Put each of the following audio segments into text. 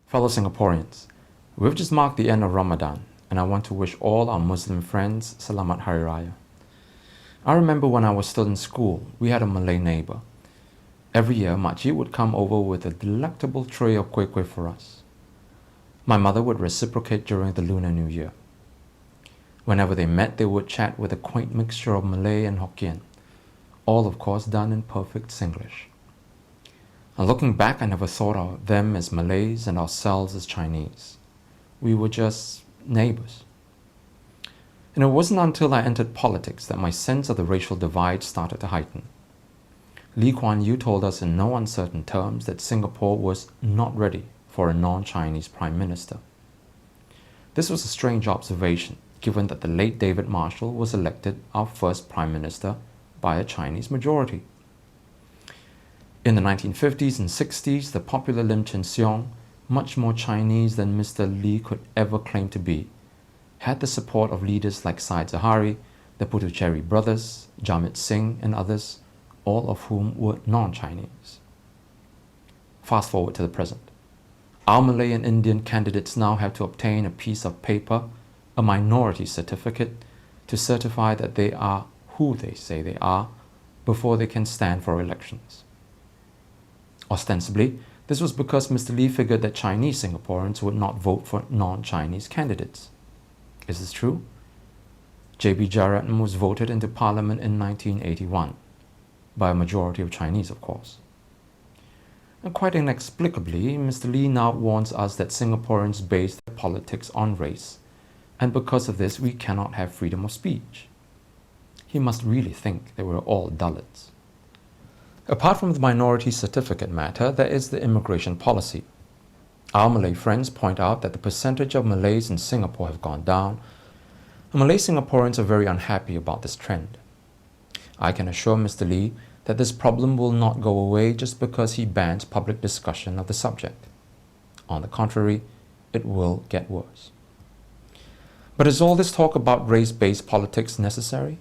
Fellow Singaporeans, we've just marked the end of Ramadan, and I want to wish all our Muslim friends Selamat Hari Raya. I remember when I was still in school, we had a Malay neighbor. Every year, Makcik would come over with a delectable tray of kueh-kueh for us. My mother would reciprocate during the Lunar New Year. Whenever they met, they would chat with a quaint mixture of Malay and Hokkien, all of course done in perfect Singlish. And looking back, I never thought of them as Malays and ourselves as Chinese. We were just neighbors. And it wasn't until I entered politics that my sense of the racial divide started to heighten. Lee Kuan Yew told us in no uncertain terms that Singapore was not ready for a non-Chinese prime minister. This was a strange observation, given that the late David Marshall was elected our first prime minister by a Chinese majority. In the 1950s and 60s, the popular Lim Chin Siong, much more Chinese than Mr. Lee could ever claim to be, had the support of leaders like Said Zahari, the Puducherry brothers, Jamit Singh and others, all of whom were non-Chinese. Fast forward to the present. Our Malay and Indian candidates now have to obtain a piece of paper, a minority certificate, to certify that they are who they say they are before they can stand for elections. Ostensibly, this was because Mr. Lee figured that Chinese Singaporeans would not vote for non-Chinese candidates. Is this true? J.B. Jeyaretnam was voted into Parliament in 1981, by a majority of Chinese, of course. And quite inexplicably, Mr. Lee now warns us that Singaporeans base their politics on race, and because of this, we cannot have freedom of speech. He must really think that we're all Dalits. Apart from the minority certificate matter, there is the immigration policy. Our Malay friends point out that the percentage of Malays in Singapore have gone down, and Malay Singaporeans are very unhappy about this trend. I can assure Mr. Lee that this problem will not go away just because he bans public discussion of the subject. On the contrary, it will get worse. But is all this talk about race-based politics necessary?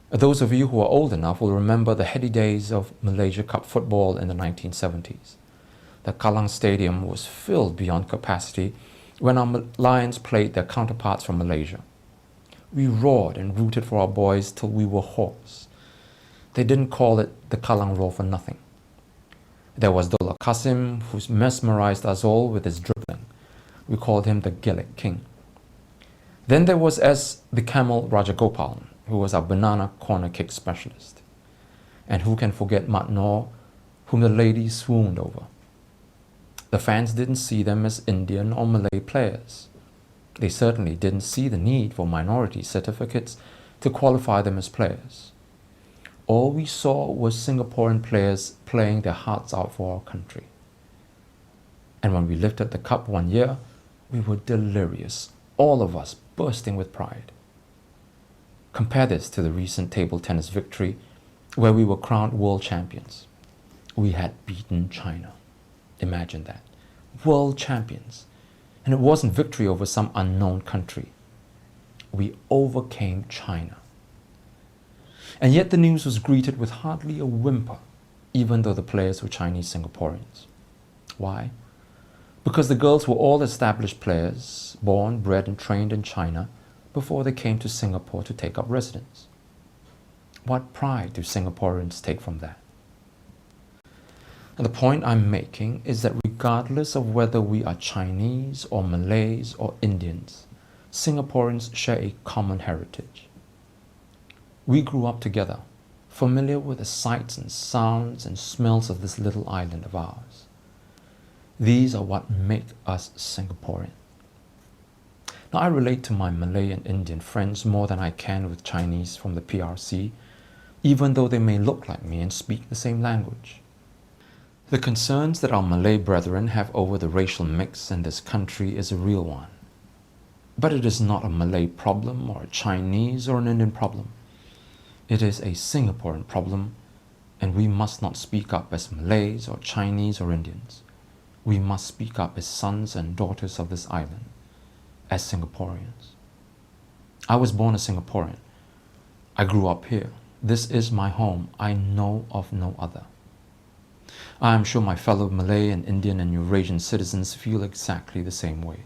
Those of you who are old enough will remember the heady days of Malaysia Cup football in the 1970s. The Kallang Stadium was filled beyond capacity when our Lions played their counterparts from Malaysia. We roared and rooted for our boys till we were hoarse. They didn't call it the Kallang Roar for nothing. There was Dollah Qasim, who mesmerized us all with his dribbling. We called him the Gaelic King. Then there was the Camel Rajagopalan, who was our banana corner kick specialist. And who can forget Mat Noor, whom the ladies swooned over. The fans didn't see them as Indian or Malay players. They certainly didn't see the need for minority certificates to qualify them as players. All we saw was Singaporean players playing their hearts out for our country. And when we lifted the cup one year, we were delirious, all of us bursting with pride. Compare this to the recent table tennis victory where we were crowned world champions. We had beaten China. Imagine that. World champions. And it wasn't victory over some unknown country. We overcame China. And yet the news was greeted with hardly a whimper, even though the players were Chinese Singaporeans. Why? Because the girls were all established players, born, bred and trained in China before they came to Singapore to take up residence. What pride do Singaporeans take from that? And the point I'm making is that regardless of whether we are Chinese or Malays or Indians, Singaporeans share a common heritage. We grew up together, familiar with the sights and sounds and smells of this little island of ours. These are what make us Singaporean. Now, I relate to my Malay and Indian friends more than I can with Chinese from the PRC, even though they may look like me and speak the same language. The concerns that our Malay brethren have over the racial mix in this country is a real one. But it is not a Malay problem or a Chinese or an Indian problem. It is a Singaporean problem, and we must not speak up as Malays or Chinese or Indians. We must speak up as sons and daughters of this island, as Singaporeans. I was born a Singaporean. I grew up here. This is my home. I know of no other. I am sure my fellow Malay and Indian and Eurasian citizens feel exactly the same way.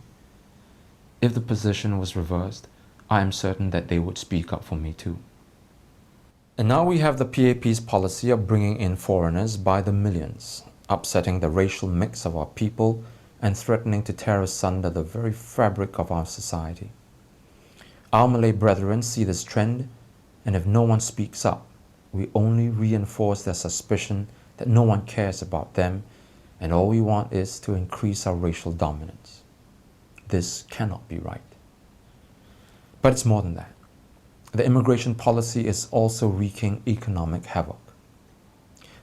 If the position was reversed, I am certain that they would speak up for me too. And now we have the PAP's policy of bringing in foreigners by the millions, upsetting the racial mix of our people and threatening to tear asunder the very fabric of our society. Our Malay brethren see this trend, and if no one speaks up, we only reinforce their suspicion that no one cares about them, and all we want is to increase our racial dominance. This cannot be right. But it's more than that. The immigration policy is also wreaking economic havoc.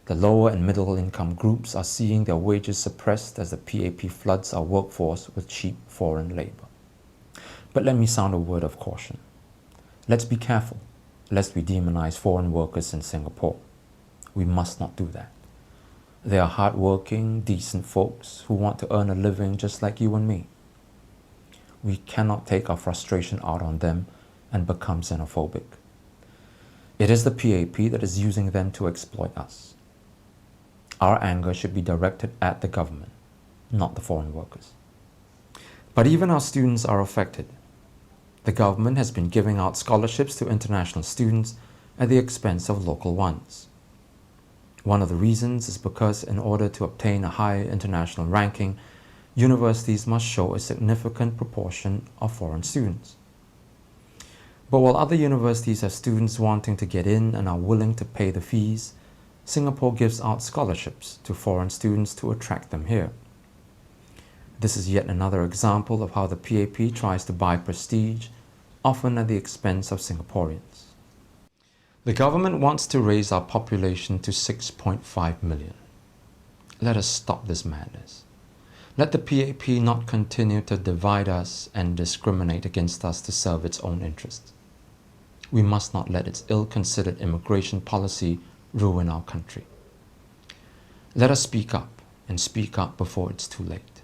The lower and middle income groups are seeing their wages suppressed as the PAP floods our workforce with cheap foreign labor. But let me sound a word of caution. Let's be careful, lest we demonize foreign workers in Singapore. We must not do that. They are hardworking, decent folks who want to earn a living just like you and me. We cannot take our frustration out on them and become xenophobic. It is the PAP that is using them to exploit us. Our anger should be directed at the government, not the foreign workers. But even our students are affected. The government has been giving out scholarships to international students at the expense of local ones. One of the reasons is because in order to obtain a higher international ranking, universities must show a significant proportion of foreign students. But while other universities have students wanting to get in and are willing to pay the fees, Singapore gives out scholarships to foreign students to attract them here. This is yet another example of how the PAP tries to buy prestige, often at the expense of Singaporeans. The government wants to raise our population to 6.5 million. Let us stop this madness. Let the PAP not continue to divide us and discriminate against us to serve its own interests. We must not let its ill-considered immigration policy ruin our country. Let us speak up, and speak up before it's too late.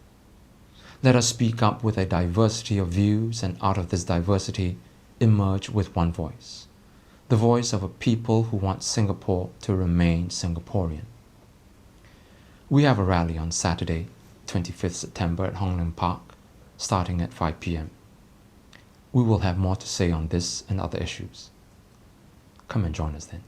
Let us speak up with a diversity of views, and out of this diversity, emerge with one voice. The voice of a people who want Singapore to remain Singaporean. We have a rally on Saturday, 25th September at Hong Lim Park, starting at 5 p.m. We will have more to say on this and other issues. Come and join us then.